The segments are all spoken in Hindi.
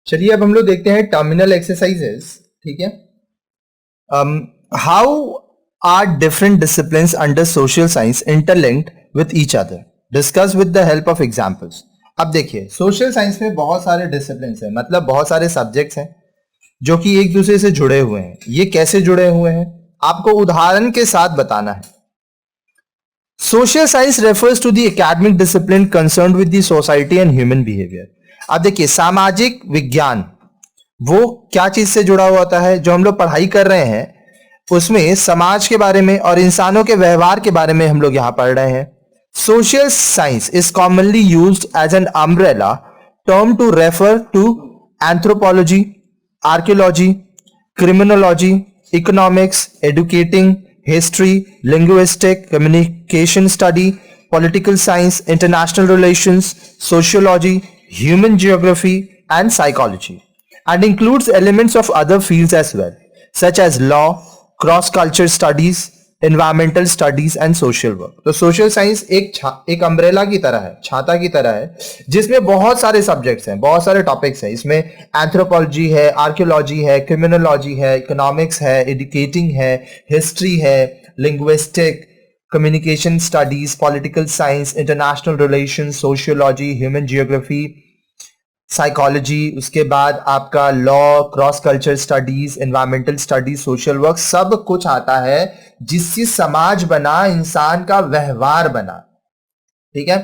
चलिए अब हम लोग देखते हैं टर्मिनल एक्सरसाइजेस। ठीक है, how are different disciplines under social science interlinked with each other, discuss with the help of examples. अब देखिए सोशल साइंस में बहुत सारे डिसिप्लिन्स हैं, मतलब बहुत सारे सब्जेक्ट्स हैं जो कि एक दूसरे से जुड़े हुए हैं। ये कैसे जुड़े हुए हैं आपको उदाहरण के साथ बताना है। Social science refers to the academic discipline concerned with the society and human behaviour. अब देखिए सामाजिक विज्ञान वो क्या चीज से जुड़ा हुआ होता है, जो हम लोग पढ़ाई कर रहे हैं उसमें समाज के बारे में और इंसानों के व्यवहार के बारे में हम लोग यहां पढ़ रहे हैं। Social science is commonly used as an umbrella term to refer to anthropology, archaeology, criminology, economics, educating, history, linguistic, communication study, political science, international relations, sociology, human geography and psychology, and includes elements of other fields as well, such as law, cross-culture studies, environmental studies and social work. तो social science एक अम्ब्रेला की तरह है, छाता की तरह है, जिसमें बहुत सारे सब्जेक्ट्स हैं, बहुत सारे टॉपिक्स हैं। इसमें एंथ्रोपोलॉजी है, आर्कियोलॉजी है, क्रिमिनोलॉजी है, इकोनॉमिक्स है, एडुकेटिंग है, हिस्ट्री है, linguistic, communication studies, political science, international relation, sociology, human geography, psychology, उसके बाद आपका law, cross culture studies, environmental studies, social work, सब कुछ आता है जिससे समाज बना, इंसान का व्यवहार बना। ठीक है,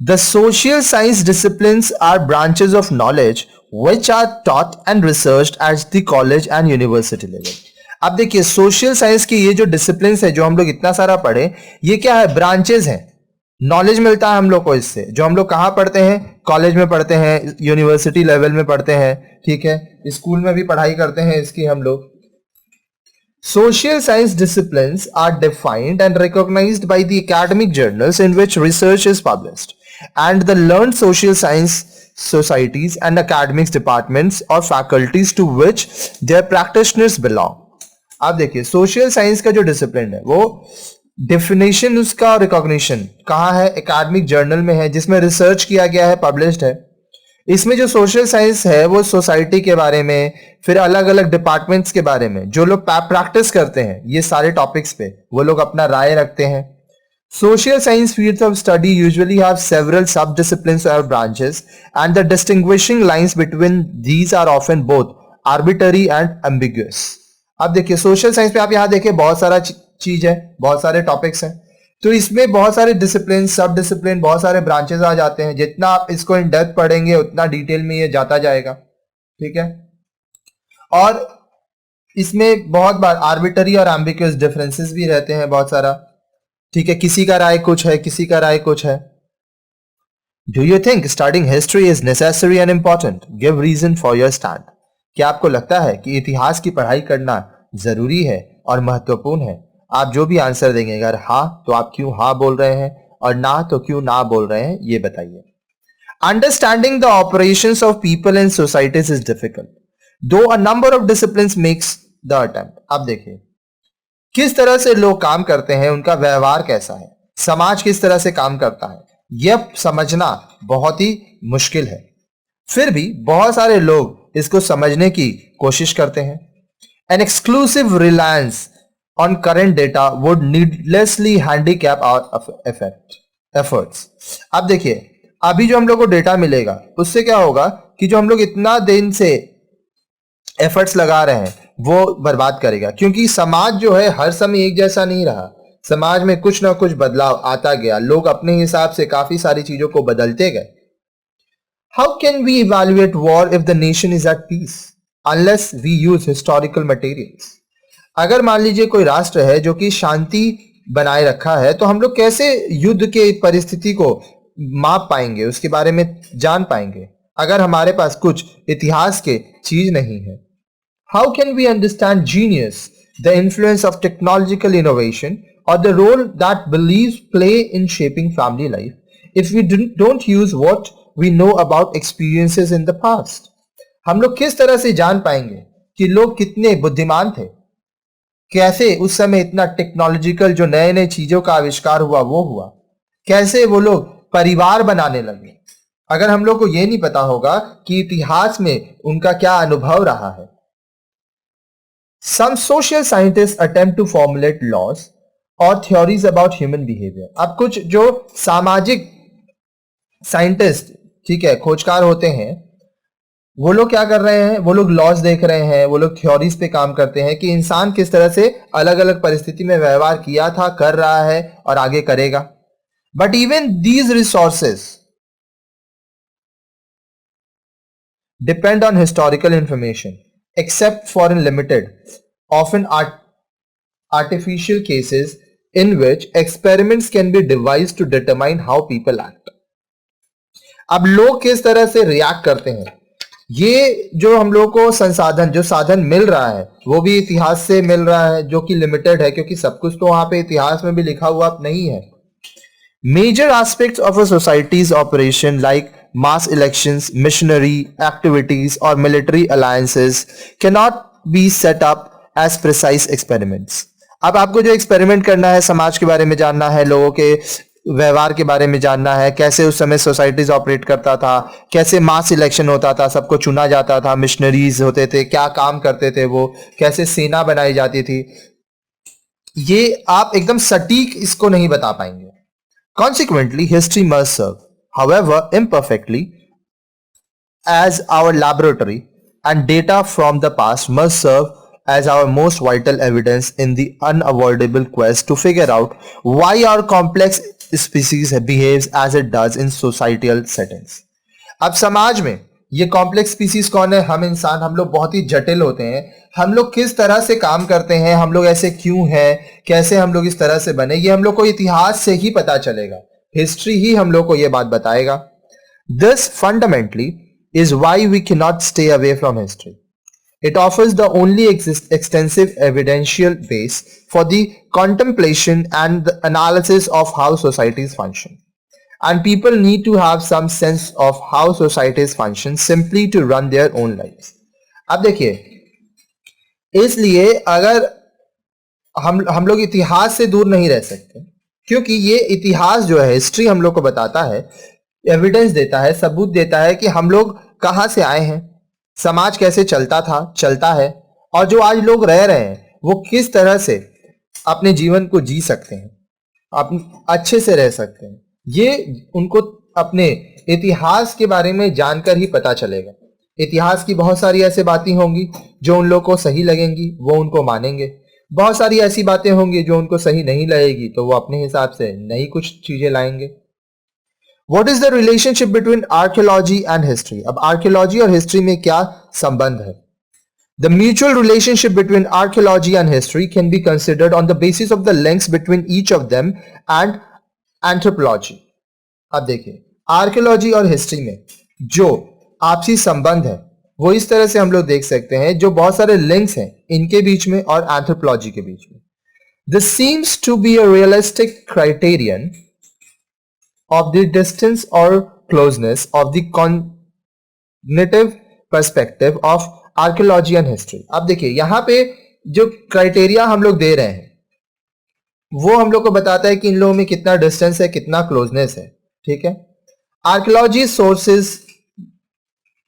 the social science disciplines are branches of knowledge which are taught and researched at the college and university level. अब देखिए सोशल साइंस की ये जो डिसिप्लिन है जो हम लोग इतना सारा पढ़े, ये क्या है, ब्रांचेस हैं। नॉलेज मिलता है हम लोग को इससे, जो हम लोग कहां पढ़ते हैं, कॉलेज में पढ़ते हैं, यूनिवर्सिटी लेवल में पढ़ते हैं, ठीक है, स्कूल में भी पढ़ाई करते हैं इसकी हम लोग। Social science disciplines are defined and recognised by the academic journals in which research is published and the learned social science societies and academics departments or faculties to which their practitioners belong. आप देखिए सोशल साइंस का जो डिसिप्लिन है वो डेफिनेशन उसका रिकॉग्निशन कहाँ है, एकेडमिक जर्नल में है जिसमें रिसर्च किया गया है, पब्लिश्ड है। इसमें जो सोशल साइंस है वो सोसाइटी के बारे में, फिर अलग अलग डिपार्टमेंट्स के बारे में, जो लोग प्रैक्टिस करते हैं ये सारे टॉपिक्स पे वो लोग अपना राय रखते हैं। Social science fields of study usually have several sub-disciplines or branches, and the distinguishing lines between these are often both arbitrary and ambiguous. अब देखिए सोशल साइंस पे आप यहाँ देखिए बहुत सारा चीज है, बहुत सारे टॉपिक्स हैं, तो इसमें बहुत सारे डिसिप्लिन, सब डिसिप्लिन, बहुत सारे ब्रांचेस आ जाते हैं। जितना आप इसको इन डेप्थ पढ़ेंगे उतना डिटेल में ये जाता जाएगा। ठीक है, और इसमें बहुत बार आर्बिटरी और एम्बिग्युअस डिफरेंसेस भी रहते हैं बहुत सारा। ठीक है, किसी का राय कुछ है, किसी का राय कुछ है। Do you think studying history is necessary and important? Give reason for your stand. क्या आपको लगता है कि इतिहास की पढ़ाई करना जरूरी है और महत्वपूर्ण है? आप जो भी आंसर देंगे, अगर हाँ तो आप क्यों हाँ बोल रहे हैं और ना तो क्यों ना बोल रहे हैं, ये बताइए। Understanding the operations of people and societies is difficult though a number of disciplines makes the attempt. अब देखिए किस तरह से लोग काम करते हैं, उनका व्यवहार कैसा है, समाज किस तरह से काम करता है, यह समझना बहुत ही मुश्किल है। फिर भी बहुत सारे लोग इसको समझने की कोशिश करते हैं। An exclusive reliance on current data would needlessly handicap our efforts. अब देखिए अभी जो हम लोग को डेटा मिलेगा उससे क्या होगा कि जो हम लोग इतना दिन से एफर्ट्स लगा रहे हैं वो बर्बाद करेगा, क्योंकि समाज जो है हर समय एक जैसा नहीं रहा। समाज में कुछ ना कुछ बदलाव आता गया, लोग अपने हिसाब से काफी सारी चीजों को बदलते गए। How can we evaluate war if the nation is at peace unless we use historical materials? अगर मान लीजिए कोई राष्ट्र है जो कि शांति बनाए रखा है, तो हम लोग कैसे युद्ध के परिस्थिति को माप पाएंगे, उसके बारे में जान पाएंगे, अगर हमारे पास कुछ इतिहास के चीज नहीं है? How can we understand genius, the influence of technological innovation, or the role that beliefs play in shaping family life, if we don't use what we know about experiences in the past? हम लोग किस तरह से जान पाएंगे कि लोग कितने बुद्धिमान थे, कैसे उस समय इतना टेक्नोलॉजिकल जो नए नए चीजों का आविष्कार हुआ वो हुआ, कैसे वो लोग परिवार बनाने लगे, अगर हम लोग को ये नहीं पता होगा कि इतिहास में उनका क्या अनुभव रहा है। Some social scientists attempt to formulate laws or theories about human behavior. अब कुछ जो सामाजिक साइंटिस्ट, ठीक है, खोजकार होते हैं, वो लोग क्या कर रहे हैं, वो लोग लॉज देख रहे हैं, वो लोग थ्योरीज पे काम करते हैं कि इंसान किस तरह से अलग अलग परिस्थिति में व्यवहार किया था, कर रहा है और आगे करेगा। But even these resources depend on historical information, except for in limited, often artificial cases in which experiments can be devised to determine how people act. अब लोग किस तरह से रिएक्ट करते हैं, ये जो हम लोग को संसाधन, जो साधन मिल रहा है वो भी इतिहास से मिल रहा है, जो कि लिमिटेड है, क्योंकि सब कुछ तो वहां पे इतिहास में भी लिखा हुआ नहीं है। Major aspects of a society's operation like mass elections, missionary activities or military alliances cannot be set up as precise experiments. अब आपको जो एक्सपेरिमेंट करना है, समाज के बारे में जानना है, लोगों के व्यवहार के बारे में जानना है, कैसे उस समय सोसाइटीज ऑपरेट करता था, कैसे मास इलेक्शन होता था, सबको चुना जाता था, मिशनरीज होते थे, क्या काम करते थे वो, कैसे सेना बनाई जाती थी, ये आप एकदम सटीक इसको नहीं बता पाएंगे। Consequently, history must serve, however imperfectly, as our laboratory, and data from the past must serve as our most vital evidence in the unavoidable quest to figure out why our complex species behaves as it does in societal settings. अब समाज में ये कॉम्प्लेक्स स्पीसीज कौन है? हम इंसान, हम लोग बहुत ही जटिल होते हैं, हम लोग किस तरह से काम करते हैं, हम लोग ऐसे क्यों हैं, कैसे हम लोग इस तरह से बने, ये हम लोग को इतिहास से ही पता चलेगा, हिस्ट्री ही हम लोग को ये बात बताएगा। This fundamentally is why we can not stay away from history. It offers the only extensive evidential base for the contemplation and the analysis of how societies function. And people need to have some sense of how societies function simply to run their own lives. अब देखिए, इसलिए अगर हम लोग इतिहास से दूर नहीं रह सकते, क्योंकि ये इतिहास जो है, हिस्ट्री हम लोग को बताता है, एविडेंस देता है, सबूत देता है कि हम लोग कहां से आए हैं, समाज कैसे चलता था, चलता है, और जो आज लोग रह रहे हैं वो किस तरह से अपने जीवन को जी सकते हैं, अच्छे से रह सकते हैं। ये उनको अपने इतिहास के बारे में जानकर ही पता चलेगा। इतिहास की बहुत सारी ऐसी बातें होंगी जो उन लोगों को सही लगेंगी, वो उनको मानेंगे। बहुत सारी ऐसी बातें होंगी जो उनको सही नहीं लगेगी, तो वो अपने हिसाब से नई कुछ चीजें लाएंगे। What is the relationship between archaeology and history? अब आर्कियोलॉजी और हिस्ट्री में क्या संबंध है? The mutual relationship between archaeology and history can be considered on the basis of the links between each of them and anthropology. अब देखिए, आर्कियोलॉजी और हिस्ट्री में जो आपसी संबंध है वो इस तरह से हम लोग देख सकते हैं, जो बहुत सारे लिंक्स हैं इनके बीच में और एंथ्रोपोलॉजी के बीच में। This seems to be a realistic criterion of the distance or closeness of the cognitive perspective of archaeology and history. अब देखिए, यहां पे जो क्राइटेरिया हम लोग दे रहे हैं वो हम लोग को बताता है कि इन लोगों में कितना डिस्टेंस है, कितना क्लोजनेस है, ठीक है। Archaeology sources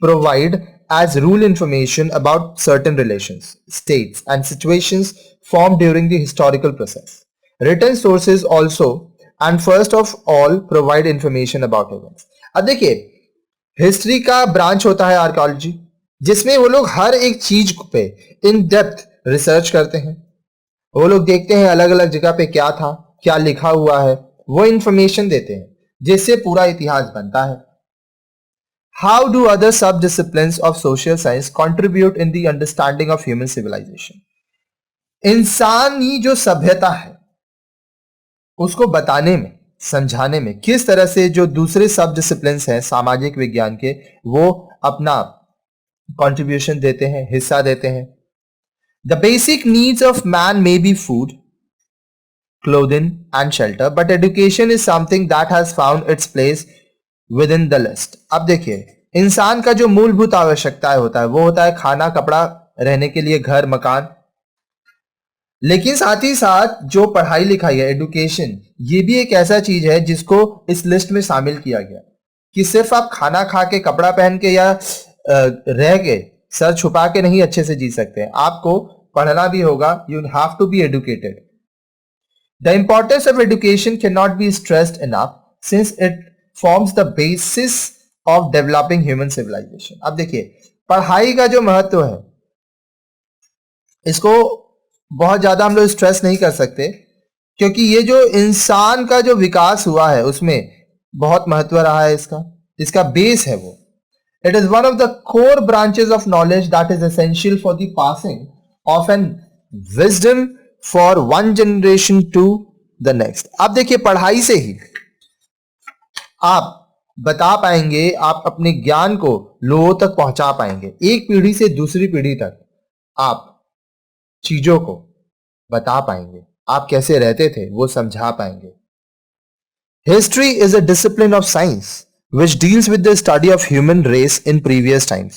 provide as rule information about certain relations, states and situations formed during the historical process. Written sources also and first of all provide information about events. अब देखिए, हिस्ट्री का ब्रांच होता है आर्कियोलॉजी, जिसमें वो लोग हर एक चीज पे इन डेप्थ रिसर्च करते हैं। वो लोग देखते हैं अलग अलग जगह पे क्या था, क्या लिखा हुआ है, वो इंफॉर्मेशन देते हैं जिससे पूरा इतिहास बनता है। How do other sub-disciplines of social science contribute in the understanding of human civilization? इंसानी जो सभ्यता है उसको बताने में, समझाने में किस तरह से जो दूसरे सब डिसिप्लिन्स हैं सामाजिक विज्ञान के, वो अपना कंट्रीब्यूशन देते हैं, हिस्सा देते हैं। The basic needs of man may be food, clothing and shelter, but education is something that has found its place within the list. अब देखिए, इंसान का जो मूलभूत आवश्यकताएं होता है वो होता है खाना, कपड़ा, रहने के लिए घर, मकान, लेकिन साथ ही साथ जो पढ़ाई लिखाई है, एजुकेशन, ये भी एक ऐसा चीज है जिसको इस लिस्ट में शामिल किया गया। कि सिर्फ आप खाना खा के, कपड़ा पहन के या रह के, सर छुपा के नहीं अच्छे से जी सकते हैं, आपको पढ़ना भी होगा. You have to be educated. The importance of education can not be stressed enough since it forms the basis of developing human civilisation. अब देखिए, पढ़ाई का जो महत्व है इसको बहुत ज्यादा हम लोग स्ट्रेस नहीं कर सकते, क्योंकि ये जो इंसान का जो विकास हुआ है उसमें बहुत महत्व रहा है इसका बेस है वो. It is one of the core branches of knowledge that is essential for the passing of an wisdom for one generation to the next. अब देखिए, पढ़ाई से ही आप बता पाएंगे, आप अपने ज्ञान को लोगों तक पहुंचा पाएंगे. एक पीढ़ी से दूसरी पीढ़ी तक आप चीजों को बता पाएंगे, आप कैसे रहते थे वो समझा पाएंगे. History is a discipline of science which deals with the study of human race in previous times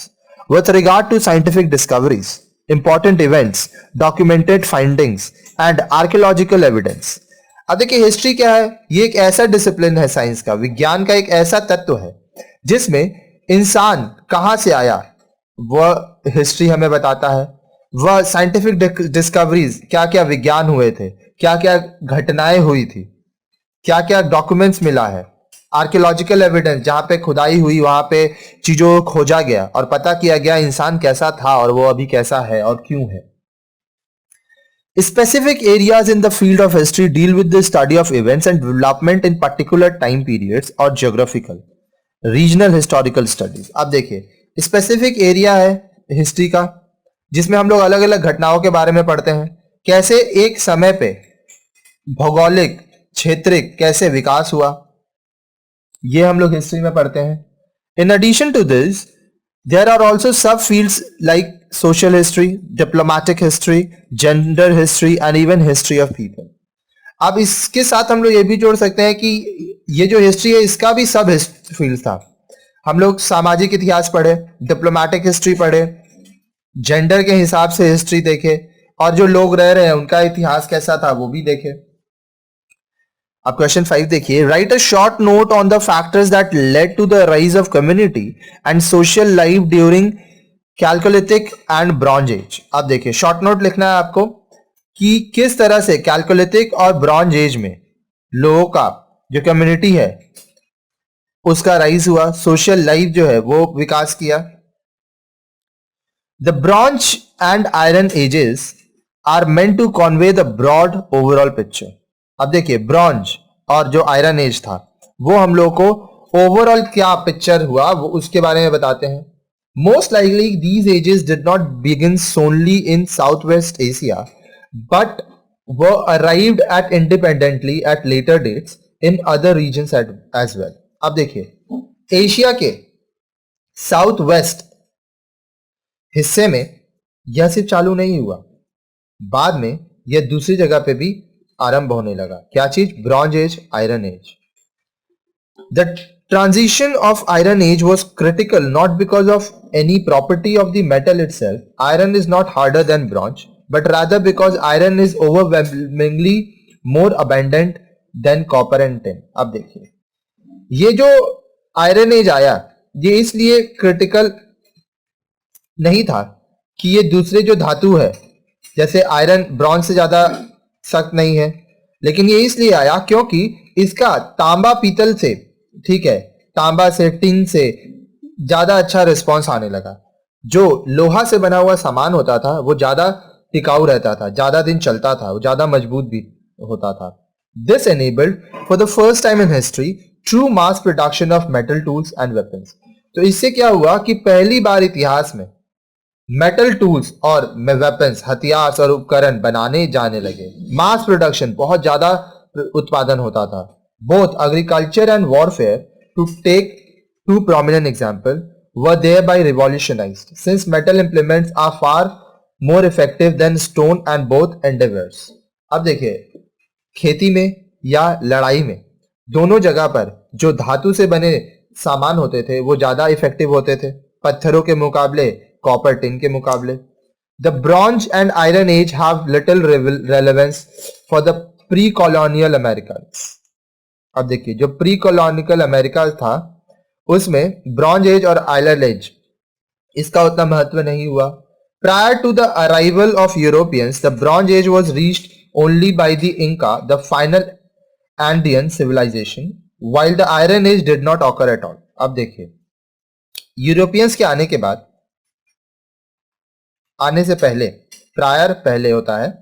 with regard to scientific discoveries, important events, documented findings and archaeological evidence. अब देखिए, हिस्ट्री क्या है? ये एक ऐसा डिसिप्लिन है साइंस का, विज्ञान का एक ऐसा तत्व है जिसमें इंसान कहां से आया वह हिस्ट्री हमें बताता है. वह साइंटिफिक डिस्कवरीज, क्या क्या विज्ञान हुए थे, क्या क्या घटनाएं हुई थी, क्या क्या डॉक्यूमेंट्स मिला है, आर्कियोलॉजिकल एविडेंस, जहां पे खुदाई हुई वहां पे चीजों को खोजा गया और पता किया गया इंसान कैसा था और वो अभी कैसा है और क्यों है. Specific areas in the field of history deal with the study of events and development in particular time periods or geographical, regional historical studies. अब देखिए, स्पेसिफिक एरिया है हिस्ट्री का जिसमें हम लोग अलग अलग घटनाओं के बारे में पढ़ते हैं, कैसे एक समय पे भौगोलिक क्षेत्रिक कैसे विकास हुआ, ये हम लोग हिस्ट्री में पढ़ते हैं. In addition to this there are also sub fields like social history, diplomatic history, gender history and even history of people. अब इसके साथ हम लोग ये भी जोड़ सकते हैं कि ये जो हिस्ट्री है इसका भी सब फील्ड था. हम लोग सामाजिक इतिहास पढ़े, डिप्लोमेटिक हिस्ट्री पढ़े, जेंडर के हिसाब से हिस्ट्री देखे, और जो लोग रह रहे हैं उनका इतिहास कैसा था वो भी देखे. अब क्वेश्चन 5 देखिए, write a short note on the factors that led to the rise of community and social life during chalcolithic and bronze age. अब देखिए, शॉर्ट नोट लिखना है आपको कि किस तरह से कैलकोलिथिक और ब्रॉन्ज एज में लोगों का जो कम्युनिटी है उसका राइज हुआ, सोशल लाइफ जो है वो विकास किया. The bronze and iron ages are meant to convey the broad overall picture. अब देखिए, ब्रॉन्ज और जो आयरन एज था वो हम लोग को ओवरऑल क्या पिक्चर हुआ वो उसके बारे में बताते हैं. Most likely these ages did not begin solely in south west Asia but वो arrived at independently at later dates in other regions as well. अब देखिए, एशिया के साउथ वेस्ट हिस्से में यह सिर्फ चालू नहीं हुआ, बाद में यह दूसरी जगह पे भी आरंभ होने लगा. क्या चीज? Bronze age, iron age. The transition of iron age was critical not because of any property of the metal itself. Iron is not harder than bronze but rather because iron is overwhelmingly more abundant than copper and tin. अब देखिए, ये जो आयरन एज आया ये इसलिए क्रिटिकल नहीं था कि ये दूसरे जो धातु है जैसे आयरन ब्रॉन्ज से ज्यादा सख्त नहीं है, लेकिन ये इसलिए आया क्योंकि इसका तांबा पीतल से, ठीक है, तांबा से, टिन से ज्यादा अच्छा रिस्पॉन्स आने लगा. जो लोहा से बना हुआ सामान होता था वो ज्यादा टिकाऊ रहता था, ज्यादा दिन चलता था, वो ज्यादा मजबूत भी होता था. This enabled for the first time in history true mass production of metal tools and weapons. तो इससे क्या हुआ कि पहली बार इतिहास में मेटल टूल्स और वेपन्स, हथियार और उपकरण बनाने जाने लगे. मास प्रोडक्शन, बहुत ज्यादा उत्पादन होता था. Both agriculture and warfare, to take two prominent example, were thereby revolutionized since metal implements are far more effective than stone and both endeavours. अब देखिए, खेती में या लड़ाई में दोनों जगह पर जो धातु से बने सामान होते थे वो ज्यादा इफेक्टिव होते थे पत्थरों के मुकाबले, कॉपर टिन के मुकाबले. The bronze and iron age have little relevance for the pre colonial America. अब देखिए, जो प्री कॉलोनियल अमेरिका था उसमें ब्रॉन्ज एज और आयरन एज इसका उतना महत्व नहीं हुआ. Prior to the arrival of Europeans, the Bronze Age was reached only by the Inca, the final Andean civilization, while the Iron Age did not occur at all. अब देखिए, यूरोपियंस के आने के बाद, आने से पहले, प्रायर पहले होता है.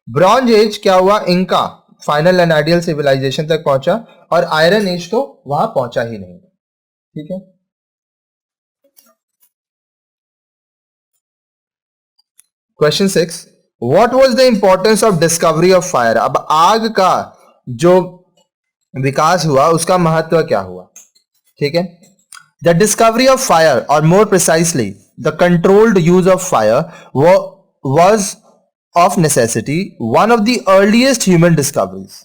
ब्रॉन्ज एज क्या हुआ? Inca final and ideal civilisation तक पहुंचा और आयरन एज तो वहां पहुंचा ही नहीं. ठीक है. Question 6. What was the importance of discovery of fire? अब आग का जो विकास हुआ उसका महत्व क्या हुआ? ठीक है. द डिस्कवरी ऑफ फायर, और more precisely the controlled use of fire, was of necessity one of the earliest human discoveries.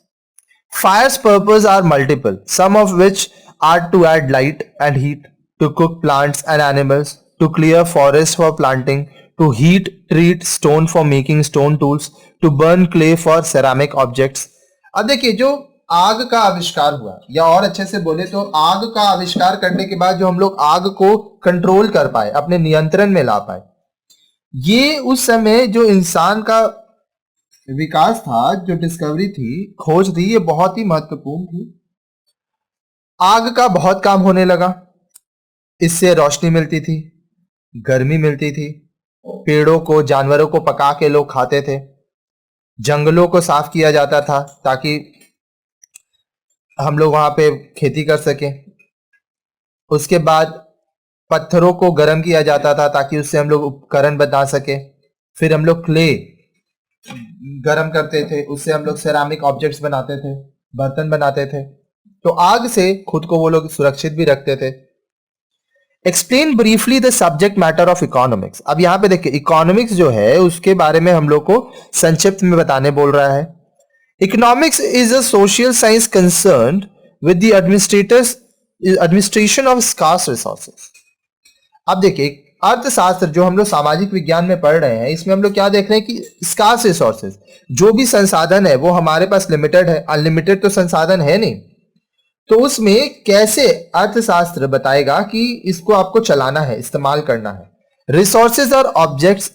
Fire's purpose are multiple, some of which are to add light and heat, to cook plants and animals, to clear forests for planting, to heat, treat stone for making stone tools, to burn clay for ceramic objects. अब देखिए, जो आग का आविष्कार हुआ, या और अच्छे से बोले तो आग का आविष्कार करने के बाद जो हम लोग आग को कंट्रोल कर पाए, अपने नियंत्रण में ला पाए, ये उस समय जो इंसान का विकास था, जो डिस्कवरी थी, खोज थी, ये बहुत ही महत्वपूर्ण थी. आग का बहुत काम होने लगा. इससे रोशनी मिलती थी, गर्मी मिलती थी, पेड़ों को, जानवरों को पका के लोग खाते थे, जंगलों को साफ किया जाता था ताकि हम लोग वहां पे खेती कर सकें. उसके बाद पत्थरों को गर्म किया जाता था ताकि उससे हम लोग उपकरण बना सके. फिर हम लोग क्ले गर्म करते थे, उससे हम लोग सेरामिक ऑब्जेक्ट्स बनाते थे, बर्तन बनाते थे. तो आग से खुद को वो लोग सुरक्षित भी रखते थे. Explain briefly the subject matter of economics. अब यहां पे देखिए, इकोनॉमिक्स जो है उसके बारे में हम लोग को संक्षिप्त में बताने बोल रहा है. Economics is a social science concerned with the administration of scarce resources. अब देखिए, अर्थशास्त्र जो हम लोग सामाजिक विज्ञान में पढ़ रहे हैं, इसमें हम लोग क्या देख रहे हैं कि स्कार्स रिसोर्सेज, जो भी संसाधन है वो हमारे पास लिमिटेड है, अनलिमिटेड तो संसाधन है नहीं. तो उसमें कैसे अर्थशास्त्र बताएगा कि इसको आपको चलाना है, इस्तेमाल करना है. रिसोर्सेज और objects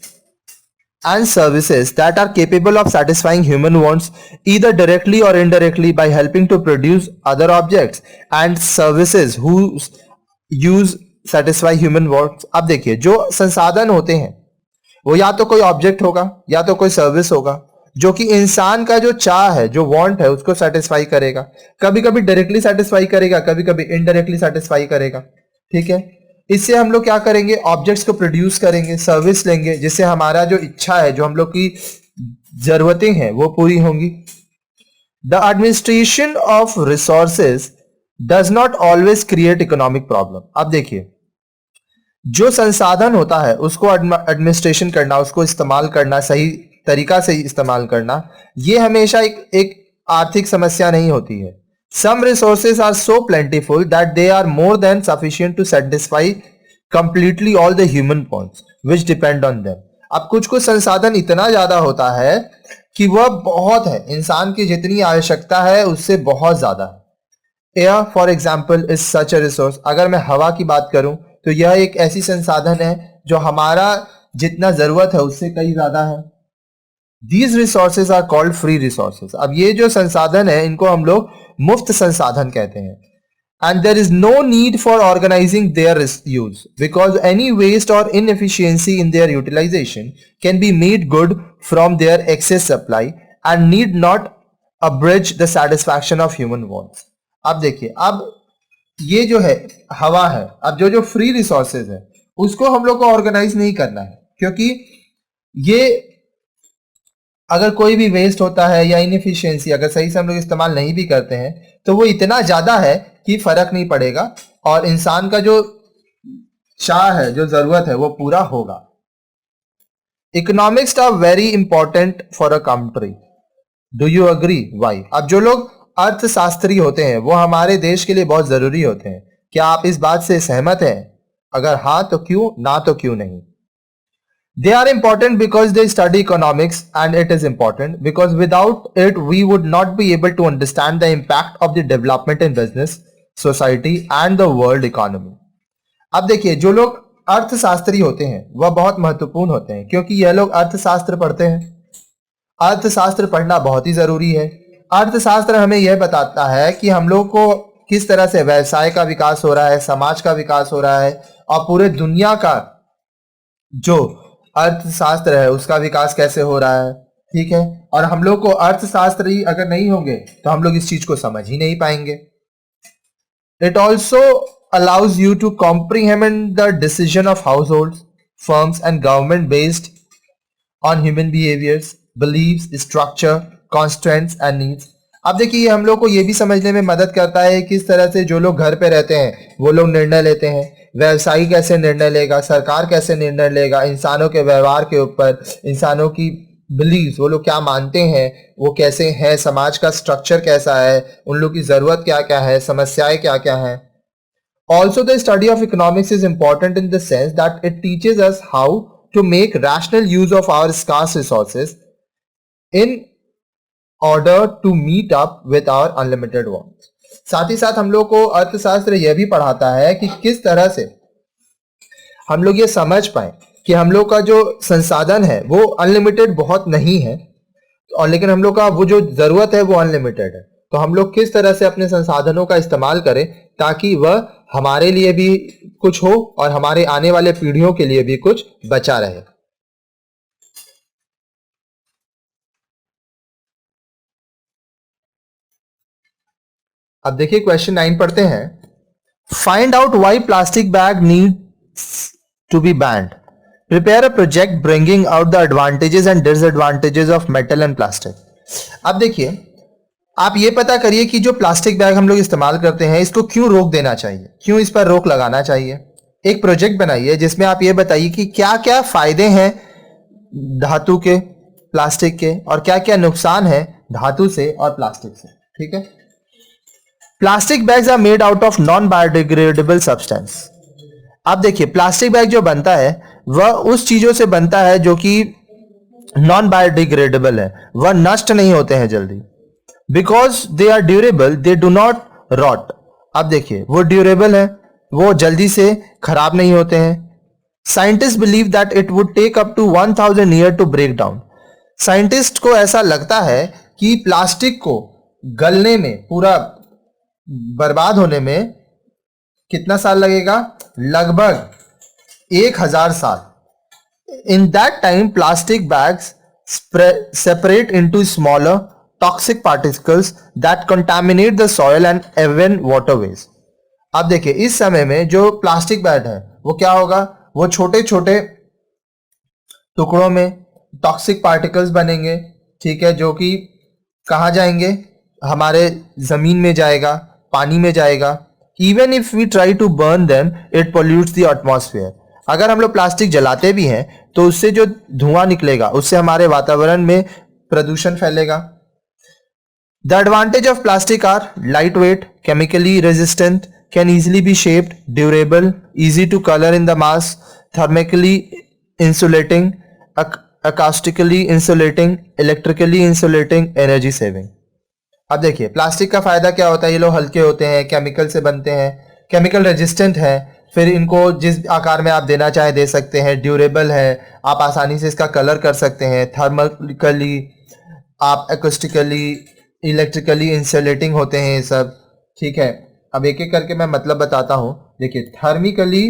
and services that are capable of satisfying human wants either directly or indirectly by helping to produce other objects and services whose use satisfy human wants. अब देखिए, जो संसाधन होते हैं वो या तो कोई ऑब्जेक्ट होगा या तो कोई सर्विस होगा जो कि इंसान का जो चाह है, जो वांट है, उसको सेटिस्फाई करेगा. कभी कभी डायरेक्टली सेटिस्फाई करेगा, कभी कभी इनडायरेक्टली सेटिस्फाई करेगा. ठीक है. इससे हम लोग क्या करेंगे? ऑब्जेक्ट्स को प्रोड्यूस करेंगे, सर्विस लेंगे, जिससे हमारा जो इच्छा है, जो हम लोग की जरूरतें हैं, वो पूरी होंगी. The administration of resources does not always create economic problem. अब देखिए, जो संसाधन होता है उसको एडमिनिस्ट्रेशन करना, उसको इस्तेमाल करना, सही तरीका से इस्तेमाल करना, ये हमेशा एक आर्थिक समस्या नहीं होती है. Some resources are so plentiful that they are more than sufficient to satisfy completely all the human wants which depend on them. अब कुछ संसाधन इतना ज्यादा होता है कि वह बहुत है, इंसान की जितनी आवश्यकता है उससे बहुत ज्यादा है. Air for example is such a resource. अगर मैं हवा की बात करूं तो यह एक ऐसी संसाधन है जो हमारा जितना जरूरत है उससे कई ज्यादा है. These resources are called free resources. अब ये जो संसाधन है इनको हम लोग मुफ्त संसाधन कहते हैं. And there is no need for organizing their use because any waste or inefficiency in their utilization can be made good from their excess supply and need not abridge the satisfaction of human wants. अब देखिए, अब ये जो है हवा है, अब जो फ्री रिसोर्सेज है उसको हम लोग को ऑर्गेनाइज नहीं करना है, क्योंकि ये अगर कोई भी वेस्ट होता है या इनएफिशिएंसी अगर सही से हम लोग इस्तेमाल नहीं भी करते हैं तो वो इतना ज्यादा है कि फर्क नहीं पड़ेगा और इंसान का जो चाह है, जो जरूरत है, वो पूरा होगा. Economics are very important for a country. Do you agree? Why? अब जो लोग अर्थशास्त्री होते हैं वो हमारे देश के लिए बहुत जरूरी होते हैं. क्या आप इस बात से सहमत हैं? अगर हाँ तो क्यों, ना तो क्यों नहीं? They are important because they study economics, and it is important because without it we would not be able to understand the impact of the development in business, society and the world economy. अब देखिए, जो लोग अर्थशास्त्री होते हैं वह बहुत महत्वपूर्ण होते हैं, क्योंकि यह लोग अर्थशास्त्र पढ़ते हैं। अर्थशास्त्र पढ़ना बहुत ही जरूरी है। अर्थशास्त्र हमें यह बताता है कि हम लोग को किस तरह से व्यवसाय का विकास हो रहा है, समाज का विकास हो रहा है, और पूरे दुनिया का जो अर्थशास्त्र है उसका विकास कैसे हो रहा है। ठीक है, और हम लोग को अर्थशास्त्र ही अगर नहीं होंगे तो हम लोग इस चीज को समझ ही नहीं पाएंगे। It also allows you to comprehend the decision of households, firms and government based on human behaviors, beliefs, structure, constraints and needs। अब देखिए, ये हम लोग को ये भी समझने में मदद करता है किस तरह से जो लोग घर पे रहते हैं वो लोग निर्णय लेते हैं, व्यवसायी कैसे निर्णय लेगा, सरकार कैसे निर्णय लेगा, इंसानों के व्यवहार के ऊपर, इंसानों की बिलीव्स, वो लोग क्या मानते हैं, वो कैसे हैं, समाज का स्ट्रक्चर कैसा है, उन लोग की जरूरत क्या क्या है, समस्याएं क्या क्या हैं। Also, the study of economics is important in the sense that it teaches us how to make rational use of our scarce resources in order to meet up with our unlimited wants। साथ ही साथ हम लोग को अर्थशास्त्र यह भी पढ़ाता है कि किस तरह से हम लोग ये समझ पाए कि हम लोग का जो संसाधन है वो अनलिमिटेड बहुत नहीं है, और लेकिन हम लोग का वो जो जरूरत है वो अनलिमिटेड है। तो हम लोग किस तरह से अपने संसाधनों का इस्तेमाल करें ताकि वह हमारे लिए भी कुछ हो और हमारे आने वाले पीढ़ियों के लिए भी कुछ बचा रहे। अब देखिए, क्वेश्चन 9 पढ़ते हैं। Find out why plastic bag needs to be banned. Prepare a project bringing out the advantages and disadvantages of metal and plastic. अब देखिए, आप ये पता करिए कि जो प्लास्टिक बैग हम लोग इस्तेमाल करते हैं इसको क्यों रोक देना चाहिए, क्यों इस पर रोक लगाना चाहिए। एक प्रोजेक्ट बनाइए जिसमें आप ये बताइए कि क्या क्या फायदे हैं धातु के, प्लास्टिक के, और क्या क्या नुकसान है धातु से और प्लास्टिक से। ठीक है, plastic bags are made out of non biodegradable substance. अब देखिए, प्लास्टिक बैग जो बनता है वह उस चीजों से बनता है जो कि नॉन बायोडिग्रेडेबल है, वह नष्ट नहीं होते हैं जल्दी। Because they are durable they do not rot. अब देखिए, वो ड्यूरेबल है, वो जल्दी से खराब नहीं होते हैं। Scientist believe that it would take up to 1000 year to break down. Scientist को ऐसा लगता है कि प्लास्टिक को गलने में, पूरा बर्बाद होने में कितना साल लगेगा, लगभग 1000 साल। In that time plastic bags separate into smaller toxic particles that contaminate the soil and even waterways। अब देखिए, इस समय में जो प्लास्टिक बैग है वो क्या होगा, वो छोटे छोटे टुकड़ों में टॉक्सिक पार्टिकल्स बनेंगे। ठीक है, जो कि कहाँ जाएंगे, हमारे जमीन में जाएगा, पानी में जाएगा। Even if we try to burn them it pollutes the atmosphere. अगर हम लोग प्लास्टिक जलाते भी हैं तो उससे जो धुआं निकलेगा उससे हमारे वातावरण में प्रदूषण फैलेगा। The advantage of plastic are lightweight, chemically resistant, can easily be shaped, durable, easy to color in the mass, thermically insulating, acoustically insulating, electrically insulating, energy saving। अब देखिए, प्लास्टिक का फायदा क्या होता है, ये लोग हल्के होते हैं, केमिकल से बनते हैं, केमिकल रेजिस्टेंट है, फिर इनको जिस आकार में आप देना चाहे दे सकते हैं, ड्यूरेबल है, आप आसानी से इसका कलर कर सकते हैं, थर्मली, आप एक्यूस्टिकली, इलेक्ट्रिकली इंसुलेटिंग होते हैं ये सब। ठीक है, अब एक एक करके मैं मतलब बताता हूं। देखिए, थर्मिकली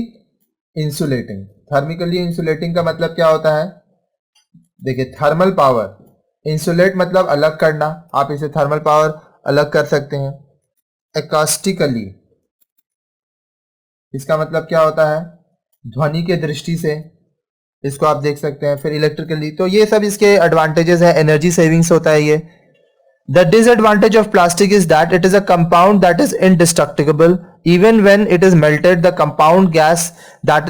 इंसुलेटिंग, थर्मिकली इंसुलेटिंग का मतलब क्या होता है, देखिए, थर्मल पावर, इंसुलेट मतलब अलग करना, आप इसे थर्मल पावर अलग कर सकते हैं। एकॉस्टिकली, इसका मतलब क्या होता है, ध्वनि के दृष्टि से इसको आप देख सकते हैं। फिर इलेक्ट्रिकली, तो ये सब इसके एडवांटेजेस है। एनर्जी सेविंग्स होता है ये। The disadvantage of plastic is that it is a compound that is indestructible. Even when it is melted, the compound gas that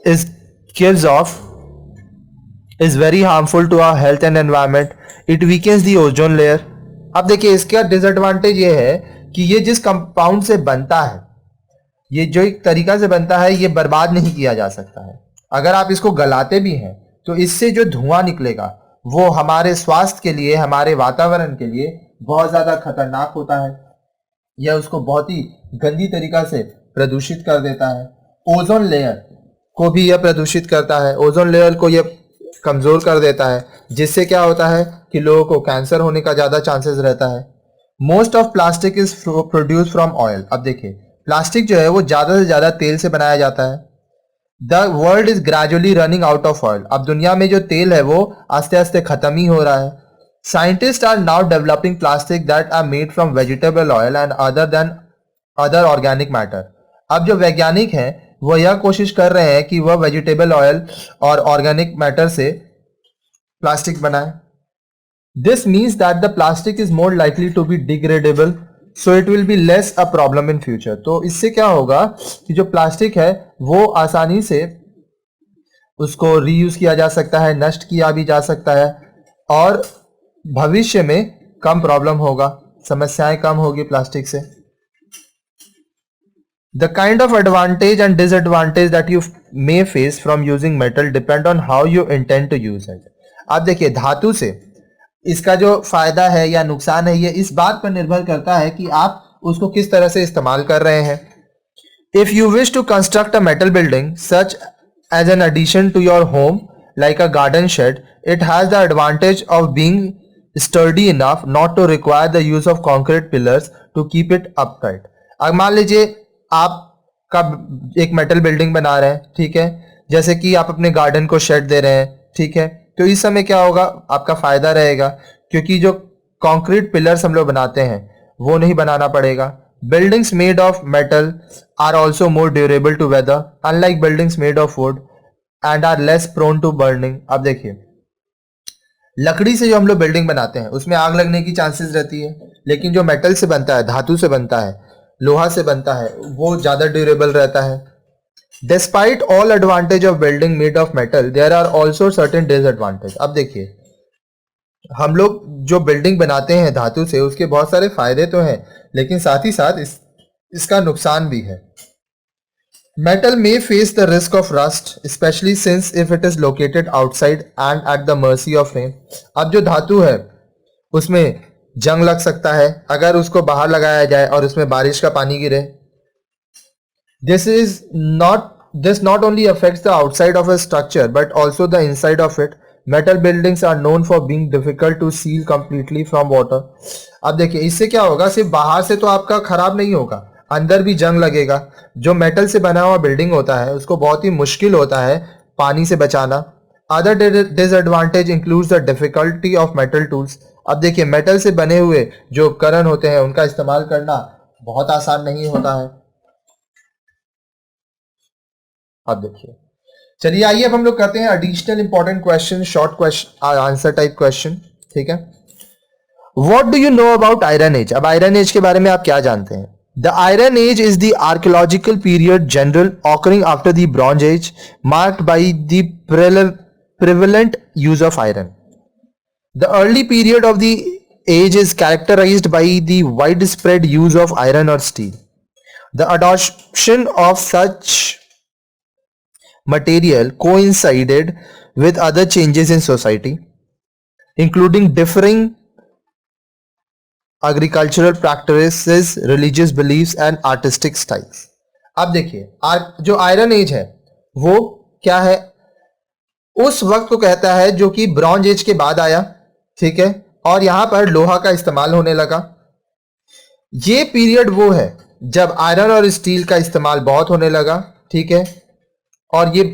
is gives off is very harmful to our health and environment. It weakens the ozone layer। अब देखिए, इसका डिसएडवांटेज ये है कि ये जिस कंपाउंड से बनता है, ये जो एक तरीका से बनता है, ये बर्बाद नहीं किया जा सकता है। अगर आप इसको गलाते भी हैं तो इससे जो धुआं निकलेगा वो हमारे स्वास्थ्य के लिए, हमारे वातावरण के लिए बहुत ज्यादा खतरनाक होता है। यह उसको बहुत ही गंदी तरीका से प्रदूषित कर देता है। ओजोन लेयर को भी यह प्रदूषित करता है, ओजोन लेयर को यह कमजोर कर देता है, जिससे क्या होता है कि लोगों को कैंसर होने का ज्यादा चांसेस रहता है। Most of plastic is produce from oil. अब देखिए प्लास्टिक जो है वो ज्यादा से ज्यादा तेल से बनाया जाता है। The world is gradually running out of oil. अब दुनिया में जो तेल है वो आस्ते आस्ते खत्म ही हो रहा है। Scientist are now developing plastic that are made from vegetable oil and other organic matter. अब जो वैज्ञानिक हैं वो यह कोशिश कर रहे हैं कि वह वेजिटेबल ऑयल और ऑर्गेनिक मैटर से प्लास्टिक बनाए। This means that the plastic is more likely to be degradable, so it will be less a problem in future. तो इससे क्या होगा कि जो प्लास्टिक है वो आसानी से उसको रीयूज किया जा सकता है, नष्ट किया भी जा सकता है और भविष्य में कम प्रॉब्लम होगा, समस्याएं कम होगी प्लास्टिक से। The kind of advantage and disadvantage that you may face from using metal depend on how you intend to use it. अब देखिए धातु से इसका जो फायदा है या नुकसान है ये इस बात पर निर्भर करता है कि आप उसको किस तरह से इस्तेमाल कर रहे हैं। If you wish to construct a metal building such as an addition to your home like a garden shed, it has the advantage of being sturdy enough not to require the use of concrete pillars to keep it upright. अब मान लीजिए आप का एक मेटल बिल्डिंग बना रहे हैं, ठीक है, जैसे कि आप अपने गार्डन को शेड दे रहे हैं, ठीक है, तो इस समय क्या होगा आपका फायदा रहेगा क्योंकि जो कंक्रीट पिलर्स हम लोग बनाते हैं वो नहीं बनाना पड़ेगा। Buildings made of metal are also more durable to weather unlike buildings made of wood and are less prone to burning. अब देखिए लकड़ी से जो हम लोग बिल्डिंग बनाते हैं उसमें आग लगने की चांसेस रहती है, लेकिन जो मेटल से बनता है, धातु से बनता है, लोहा से बनता है, वो ज्यादा ड्यूरेबल रहता है। Despite all advantage of building made of metal there are also certain disadvantage. अब देखिए हम लोग जो बिल्डिंग बनाते हैं धातु से उसके बहुत सारे फायदे तो हैं, लेकिन साथ ही साथ इसका नुकसान भी है। Metal may face the risk of rust, especially since if it is located outside and at the mercy of rain. अब जो धातु है उसमें जंग लग सकता है अगर उसको बाहर लगाया जाए और उसमें बारिश का पानी गिरे। This not only affects the outside of a structure but also the inside of it. Metal buildings are known for being difficult to seal completely from water. अब देखिए इससे क्या होगा, सिर्फ बाहर से तो आपका खराब नहीं होगा, अंदर भी जंग लगेगा। जो मेटल से बना हुआ बिल्डिंग होता है उसको बहुत ही मुश्किल होता है पानी से बचाना। Other disadvantage includes the difficulty of metal tools. अब देखिए मेटल से बने हुए जो उपकरण होते हैं उनका इस्तेमाल करना बहुत आसान नहीं होता है। अब देखिए चलिए आइए अब हम लोग करते हैं additional important question, short question answer type question, ठीक है। What do you know about iron age? अब आयरन एज के बारे में आप क्या जानते हैं? The Iron Age is the archaeological period general occurring after the Bronze Age, marked by the prevalent use of iron. The early period of the age is characterized by the widespread use of iron or steel. The adoption of such material coincided with other changes in society, including differing agricultural practices, religious beliefs and artistic styles. अब देखिए जो आयरन एज है वो क्या है, उस वक्त को कहता है जो कि ब्रॉन्ज एज के बाद आया, ठीक है, और यहां पर लोहा का इस्तेमाल होने लगा। ये पीरियड वो है जब आयरन और स्टील का इस्तेमाल बहुत होने लगा, ठीक है, और ये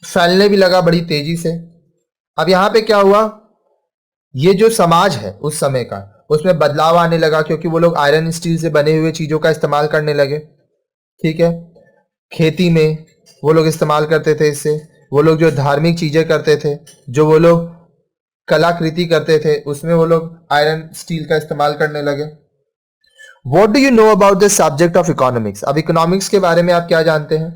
फैलने भी लगा बड़ी तेजी से। अब यहां पे क्या हुआ, ये जो समाज है उस समय का उसमें बदलाव आने लगा क्योंकि वो लोग आयरन स्टील से बने हुए चीजों का इस्तेमाल करने लगे, ठीक है। खेती में वो लोग इस्तेमाल करते थे इससे, वो लोग जो धार्मिक चीजें करते थे, जो वो लोग कलाकृति करते थे, उसमें वो लोग आयरन स्टील का इस्तेमाल करने लगे। What do you know about the subject of economics? अब इकोनॉमिक्स के बारे में आप क्या जानते हैं?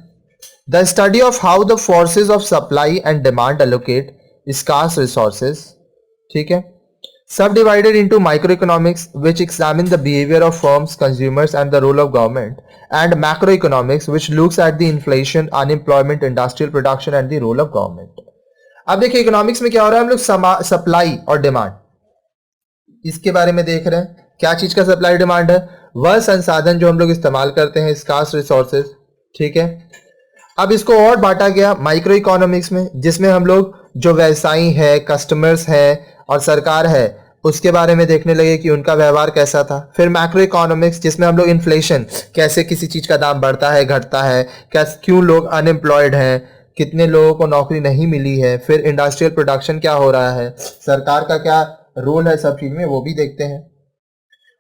The study of how the forces of supply and demand allocate scarce resources, ठीक है। Subdivided into microeconomics, which examine the behavior of firms, consumers, and the role of government, and macroeconomics, which looks at the inflation, unemployment, industrial production, and the role of government. अब देखिए इकोनॉमिक्स में क्या हो रहा है, हम लोग सप्लाई और डिमांड इसके बारे में देख रहे हैं। क्या चीज का सप्लाई डिमांड है? वह संसाधन जो हम लोग इस्तेमाल करते हैं, स्कार्स रिसोर्सेज, ठीक है। अब इसको और बांटा गया माइक्रो इकोनॉमिक्स में, जिसमें हम लोग जो व्यवसायी है, कस्टमर्स है और सरकार है, उसके बारे में देखने लगे कि उनका व्यवहार कैसा था। फिर मैक्रो इकोनॉमिक्स, जिसमें हम लोग इन्फ्लेशन, कैसे किसी चीज का दाम बढ़ता है, घटता है, क्यों लोग अनएम्प्लॉयड हैं, कितने लोगों को नौकरी नहीं मिली है। फिर इंडस्ट्रियल प्रोडक्शन क्या हो रहा है, सरकार का क्या रोल है सब चीज में, वो भी देखते हैं।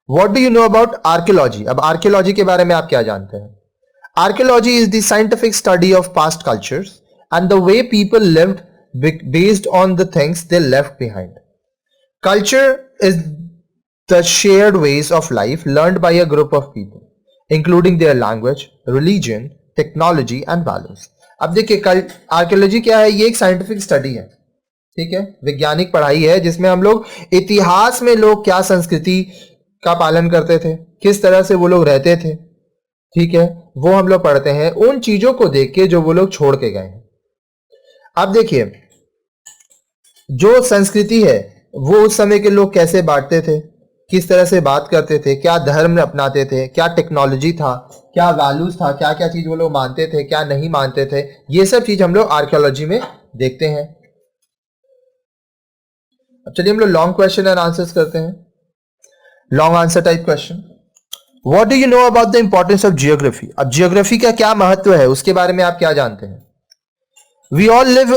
What do you know about archaeology? अब आर्कियोलॉजी के बारे में आप क्या जानते हैं? Archaeology is the scientific study of past cultures and the way people lived based on the things they left behind. Culture is the shared ways of life learned by a group of people, including their language, religion, technology and values. अब देखिए आर्कियोलॉजी क्या है? ये एक साइंटिफिक स्टडी है, ठीक है, वैज्ञानिक पढ़ाई है, जिसमें हम लोग इतिहास में लोग क्या संस्कृति का पालन करते थे, किस तरह से वो लोग रहते थे, ठीक है, वो हम लोग पढ़ते हैं उन चीजों को देख के जो वो लोग छोड़ के गए हैं। अब देखिए, जो संस्कृति है वो उस समय के लोग कैसे बांटते थे, किस तरह से बात करते थे, क्या धर्म अपनाते थे, क्या टेक्नोलॉजी था, क्या वैल्यूज था, क्या क्या चीज वो लोग मानते थे, क्या नहीं मानते थे, ये सब चीज हम लोग आर्कियोलॉजी में देखते हैं। अब चलिए हम लोग लॉन्ग क्वेश्चन एंड आंसर्स करते हैं, long answer type question. What do you know about the importance of geography? अब जियोग्राफी का क्या महत्व है, उसके बारे में आप क्या जानते हैं? We all live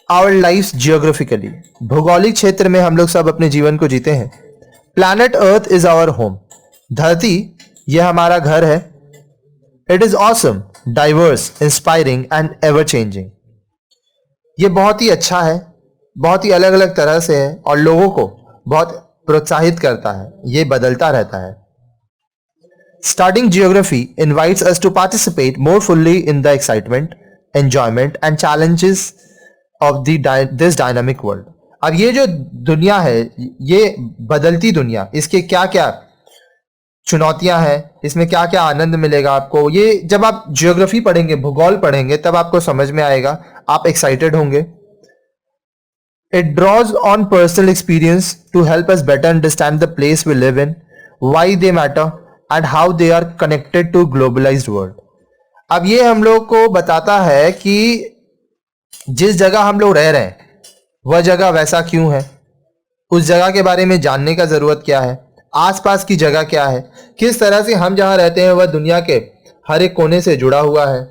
our life geographically, भौगोलिक क्षेत्र में हम लोग सब अपने जीवन को जीते हैं। Planet earth is our home, धरती यह हमारा घर है। It is awesome, diverse, inspiring and ever changing, ये बहुत ही अच्छा है, बहुत ही अलग अलग तरह से है और लोगों को बहुत प्रोत्साहित करता है, ये बदलता रहता है। Studying geography invites us to participate more fully in the excitement, enjoyment and challenges of this dynamic world. अब ये जो दुनिया है, ये बदलती दुनिया, इसके क्या क्या चुनौतियां हैं, इसमें क्या क्या आनंद मिलेगा आपको, ये जब आप जियोग्राफी पढ़ेंगे, भूगोल पढ़ेंगे, तब आपको समझ में आएगा, आप एक्साइटेड होंगे। It draws on personal experience to help us better understand the place we live in, why they matter and how they are connected to globalised world. अब ये हम लोग को बताता है कि जिस जगह हम लोग रह रहे हैं वह जगह वैसा क्यों है, उस जगह के बारे में जानने का जरूरत क्या है, आसपास की जगह क्या है, किस तरह से हम जहां रहते हैं वह दुनिया के हर एक कोने से जुड़ा हुआ है।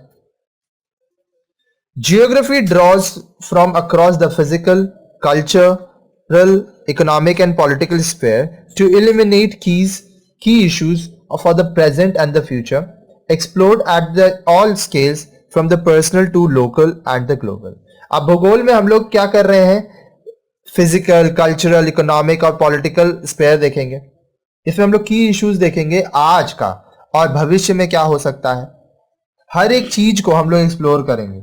Geography draws from across the physical, cultural, economic and political sphere to eliminate key issues for the present and the future, explored at the all scales from the personal to local and the global. अब भूगोल में हम लोग क्या कर रहे हैं? फिजिकल, कल्चरल, इकोनॉमिक और पॉलिटिकल स्फीयर देखेंगे। इसमें हम लोग की इश्यूज देखेंगे आज का और भविष्य में क्या हो सकता है, हर एक चीज को हम लोग एक्सप्लोर करेंगे,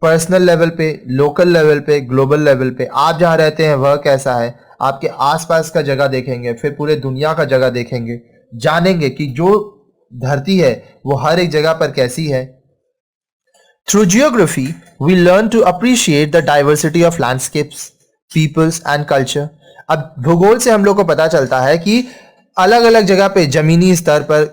पर्सनल लेवल पे, लोकल लेवल पे, ग्लोबल लेवल पे। आप जहां रहते हैं वह कैसा है, आपके आसपास का जगह देखेंगे, फिर पूरे दुनिया का जगह देखेंगे, जानेंगे कि जो धरती है वो हर एक जगह पर कैसी है। Through geography, we learn to appreciate the diversity of landscapes, peoples and culture. अब भूगोल से हम लोग को पता चलता है कि अलग अलग जगह पे जमीनी स्तर पर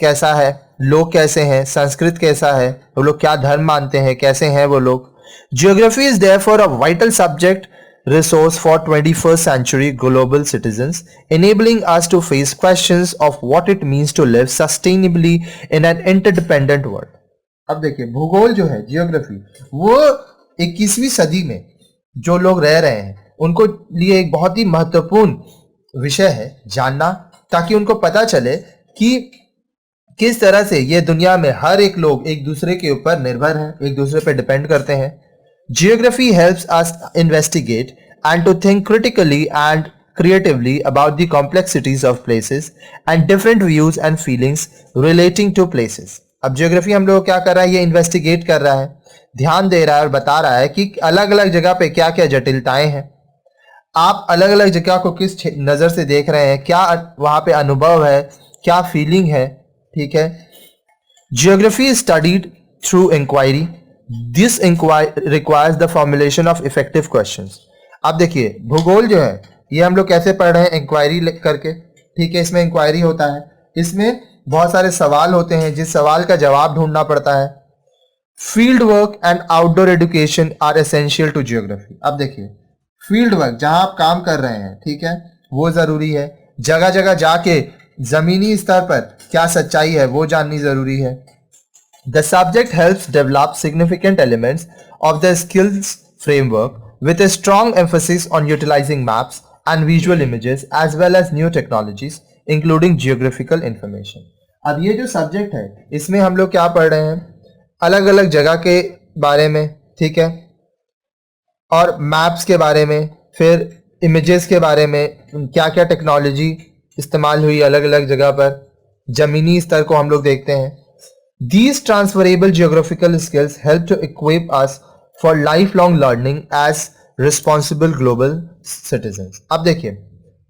कैसा है, लोग कैसे हैं, संस्कृत कैसा है, वो लोग क्या धर्म मानते हैं, कैसे हैं वो लोग। Geography is therefore a vital subject resource for 21st century global citizens, enabling us to face questions of what it means to live sustainably in an interdependent world. अब देखिए, भूगोल जो है, जियोग्राफी, वो 21वीं सदी में जो लोग रह रहे हैं उनको लिए एक बहुत ही महत्वपूर्ण विषय है जानना, ताकि उनको पता चले कि किस तरह से ये दुनिया में हर एक लोग एक दूसरे के ऊपर निर्भर हैं, एक दूसरे पर डिपेंड करते हैं। Geography helps us investigate and to think critically and creatively about the complexities of places and different views and feelings relating to places. अब जियोग्राफी हम लोग क्या कर रहा है? ये इन्वेस्टिगेट कर रहा है, ध्यान दे रहा है और बता रहा है कि अलग अलग जगह पे क्या क्या जटिलताएं हैं, आप अलग अलग जगह को किस नजर से देख रहे हैं, क्या वहां पे अनुभव है, क्या फीलिंग है, ठीक है। Geography is studied through inquiry, this inquiry requires the formulation of effective questions. अब देखिए, भूगोल जो है ये हम लोग कैसे पढ़ रहे हैं? इंक्वायरी करके, ठीक है, इसमें इंक्वायरी होता है, इसमें बहुत सारे सवाल होते हैं, जिस सवाल का जवाब ढूंढना पड़ता है। Field work and outdoor education are essential to geography. अब देखिए, फील्ड वर्क जहां आप काम कर रहे हैं, ठीक है, वो जरूरी है। जगह जगह जाके जमीनी स्तर पर क्या सच्चाई है वो जाननी जरूरी है। The subject helps develop significant elements of the skills framework with a strong emphasis on utilizing maps and visual images as well as new technologies including geographical information। अब ये जो सब्जेक्ट है इसमें हम लोग क्या पढ़ रहे हैं, अलग अलग जगह के बारे में, ठीक है, और मैप्स के बारे में, फिर इमेजेस के बारे में, क्या क्या टेक्नोलॉजी इस्तेमाल हुई अलग अलग जगह पर, जमीनी स्तर को हम लोग देखते हैं। These transferable geographical skills help to equip us for lifelong learning as responsible global citizens। अब देखिए,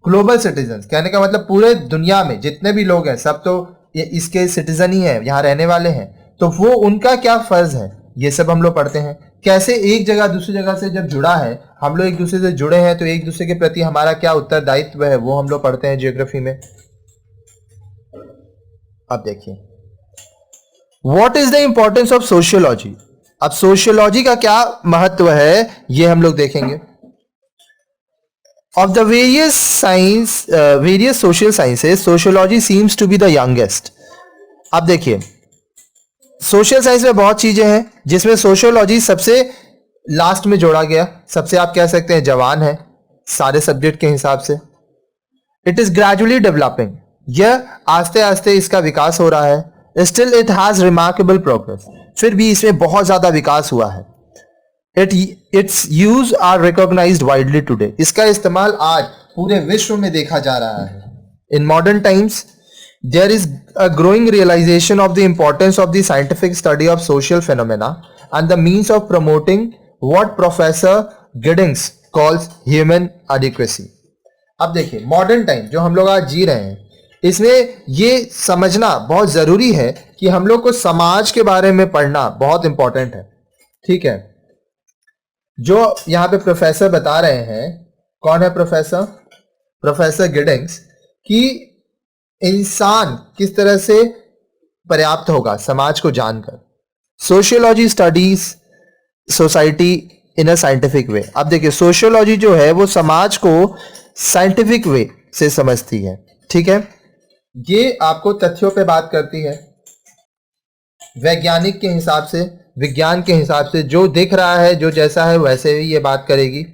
ग्लोबल सिटीजन्स कहने का मतलब पूरे दुनिया में जितने भी लोग हैं सब तो इसके सिटीजन ही हैं, यहाँ रहने वाले हैं, तो वो उनका क्या फर्ज है ये सब हम लोग पढ़ते हैं। कैसे एक जगह दूसरी जगह से जब जुड़ा है, हम लोग एक दूसरे से जुड़े हैं, तो एक दूसरे के प्रति हमारा क्या उत्तरदायित्व है वो हम लोग पढ़ते हैं जियोग्राफी में। अब देखिए, what is the importance of sociology. अब सोशियोलॉजी का क्या महत्व है ये हम लोग देखेंगे। Of the various social sciences sociology seems to be the youngest. अब देखिए, सोशल साइंस में बहुत चीजें हैं जिसमें सोशियोलॉजी सबसे लास्ट में जोड़ा गया, सबसे आप कह सकते हैं जवान है सारे सब्जेक्ट के हिसाब से। इट इज ग्रेजुअली डेवलपिंग, यह आस्ते आस्ते इसका विकास हो रहा है। Still it has remarkable progress, फिर भी इसमें बहुत ज्यादा विकास हुआ है। Its use are recognised widely today, इसका इस्तेमाल आज पूरे विश्व में देखा जा रहा है। In modern times there is a growing realisation of the importance of the scientific study of social phenomena and the means of promoting what professor Giddings calls human adequacy. अब देखिए, मॉडर्न टाइम जो हम लोग आज जी रहे हैं, इसमें ये समझना बहुत जरूरी है कि हम लोग को समाज के बारे में पढ़ना बहुत इंपॉर्टेंट है, ठीक है। जो यहाँ पे प्रोफेसर बता रहे हैं, कौन है प्रोफेसर? प्रोफेसर गिडिंग्स, कि इंसान किस तरह से पर्याप्त होगा समाज को जानकर। Sociology studies society in a scientific way. अब देखिए, सोशियोलॉजी जो है वो समाज को साइंटिफिक वे से समझती है, ठीक है। ये आपको तथ्यों पे बात करती है, वैज्ञानिक के हिसाब से, विज्ञान के हिसाब से, जो दिख रहा है, जो जैसा है वैसे ही ये बात करेगी।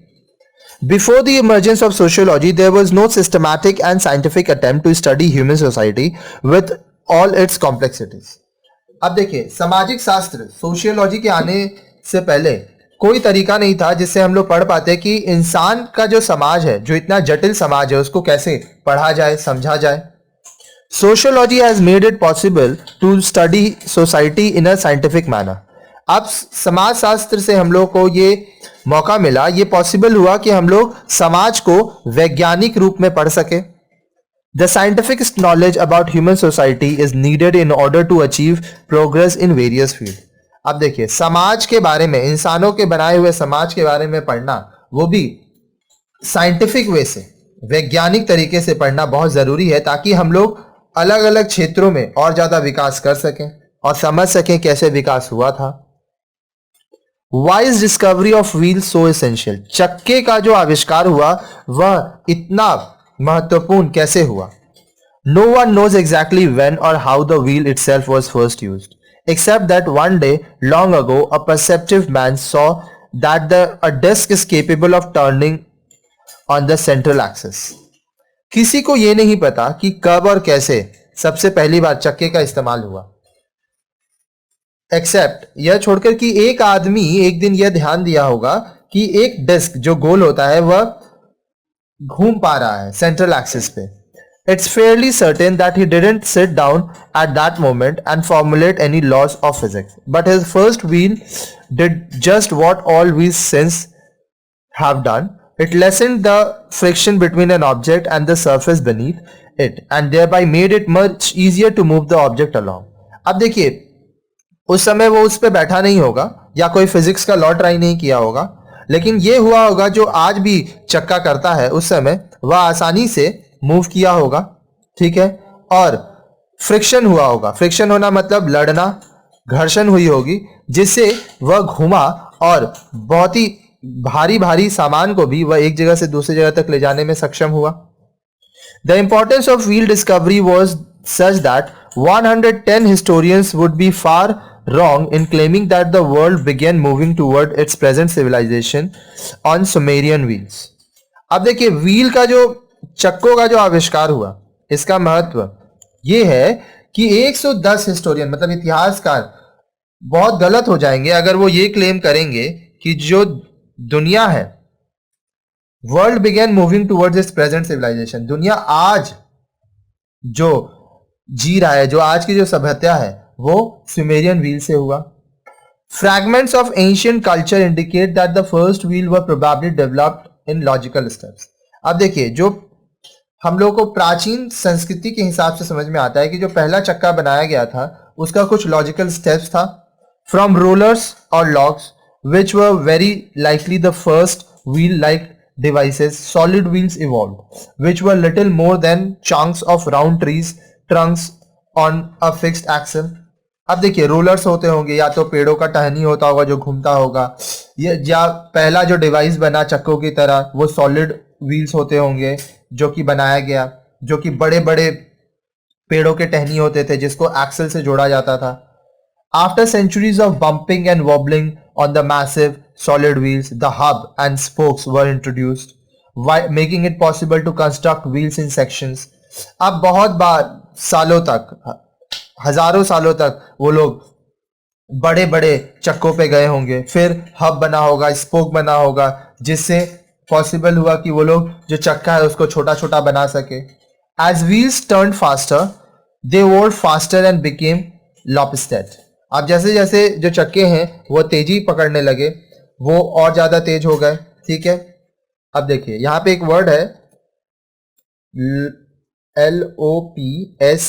Before the emergence of sociology there was no systematic and scientific attempt to study human society with all its complexities. अब देखिए, सामाजिक शास्त्र सोशियोलॉजी के आने से पहले कोई तरीका नहीं था जिससे हम लोग पढ़ पाते कि इंसान का जो समाज है, जो इतना जटिल समाज है, उसको कैसे पढ़ा जाए, समझा जाए। Sociology has made it possible to study society in a scientific manner। अब समाज शास्त्र से हम लोग को ये मौका मिला, ये पॉसिबल हुआ कि हम लोग समाज को वैज्ञानिक रूप में पढ़ सके। The scientific knowledge about human society is needed in order to achieve progress in various fields। अब देखिए, समाज के बारे में, इंसानों के बनाए हुए समाज के बारे में पढ़ना, वो भी साइंटिफिक वे से, वैज्ञानिक तरीके से पढ़ना बहुत जरूरी है, ताकि हम लोग अलग अलग क्षेत्रों में और ज्यादा विकास कर सकें और समझ सकें कैसे विकास हुआ था। Why is discovery of wheel so essential? चक्के का जो आविष्कार हुआ वह इतना महत्वपूर्ण कैसे हुआ? No one knows exactly when or how the wheel itself was first used, except that one day long ago a perceptive man saw that a disc is capable of turning on the central axis। किसी को यह नहीं पता कि कब और कैसे सबसे पहली बार चक्के का इस्तेमाल हुआ, एक्सेप्ट यह छोड़कर कि एक आदमी एक दिन यह ध्यान दिया होगा कि एक डिस्क जो गोल होता है वह घूम पा रहा है सेंट्रल एक्सिस पे। It's fairly certain that he didn't sit down at that moment and formulate any laws of physics, but his first wheel did just what all wheels since have done. It lessened the friction between an object and the surface beneath it and thereby made it much easier to move the object along। अब देखिए, उस समय वो उस पे बैठा नहीं होगा या कोई फिजिक्स का लॉ ट्राई नहीं किया होगा, लेकिन ये हुआ होगा जो आज भी चक्का करता है, उस समय वह आसानी से मूव किया होगा, ठीक है। और फ्रिक्शन हुआ होगा। फ्रिक्शन होना मतलब लड़ना, घर्षण हुई होगी, जिससे वह घुमा और बहुत ही भारी भारी सामान को भी वह एक जगह से दूसरी जगह तक ले जाने में सक्षम हुआ। The importance of wheel discovery was such that 110 historians would be far wrong in claiming that the world began moving toward its present civilization on Sumerian wheels. अब देखिए व्हील का जो चक्कों का जो आविष्कार हुआ, इसका महत्व ये है कि 110 हिस्टोरियन मतलब इतिहासकार बहुत गलत हो जाएंगे अगर वो ये क्लेम करेंगे कि जो दुनिया है, world began moving towards its present civilisation, दुनिया आज जो जी रहा है, जो आज की जो सभ्यता है, वो सुमेरियन व्हील से हुआ। Fragments of ancient culture indicate that the first wheel were probably developed in logical steps. अब देखिए जो हम लोग को प्राचीन संस्कृति के हिसाब से समझ में आता है कि जो पहला चक्का बनाया गया था उसका कुछ लॉजिकल स्टेप्स था। फ्रॉम रोलर्स और logs which were very likely the first wheel-like devices, solid wheels evolved, which were little more than chunks of round trees trunks on a fixed axle. अब देखिए रोलर्स होते होंगे, या तो पेड़ों का टहनी होता होगा जो घूमता होगा, या पहला जो डिवाइस बना चक्कों की तरह वो सॉलिड व्हील्स होते होंगे जो कि बनाया गया, जो कि बड़े बड़े पेड़ों के टहनी होते थे जिसको एक्सल से जोड़ा जाता था। After centuries of bumping and wobbling on the massive solid wheels, the hub and spokes were introduced, making it possible to construct wheels in sections. अब बहुत बार सालों तक, हजारों सालों तक वो लोग बड़े बड़े चक्कों पे गए होंगे, फिर हब बना होगा, स्पोक बना होगा, जिससे पॉसिबल हुआ कि वो लोग जो चक्का है उसको छोटा छोटा बना सके। As wheels turned faster, they wore faster and became lopsided. अब जैसे जैसे जो चक्के हैं वो तेजी पकड़ने लगे, वो और ज्यादा तेज हो गए। ठीक है, अब देखिए यहां पे एक वर्ड है LOPSIDED,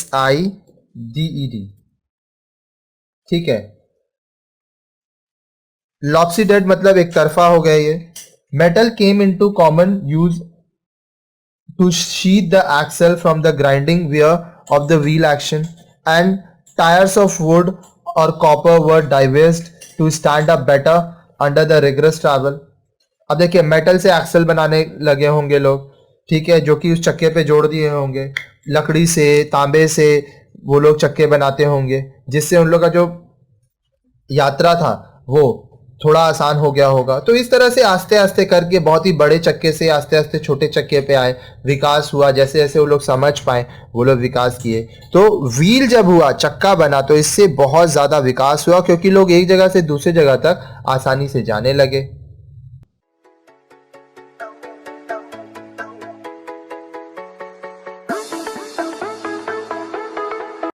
ठीक है। लॉप्सिडेड मतलब एक तरफा हो गया ये। Metal came into common use to sheath the axle from the grinding wear of the wheel action, and tyres of wood और copper were devised to stand up better under the rigorous travel. अब देखिए मेटल से एक्सल बनाने लगे होंगे लोग, ठीक है, जो कि उस चक्के पे जोड़ दिए होंगे, लकड़ी से, तांबे से वो लोग चक्के बनाते होंगे, जिससे उन लोग का जो यात्रा था वो थोड़ा आसान हो गया होगा। तो इस तरह से आस्ते आस्ते करके बहुत ही बड़े चक्के से आस्ते आस्ते छोटे चक्के पे आए, विकास हुआ, जैसे जैसे वो लोग समझ पाए वो लोग विकास किए। तो व्हील जब हुआ, चक्का बना, तो इससे बहुत ज़्यादा विकास हुआ क्योंकि लोग एक जगह से दूसरी जगह तक आसानी से जाने लगे।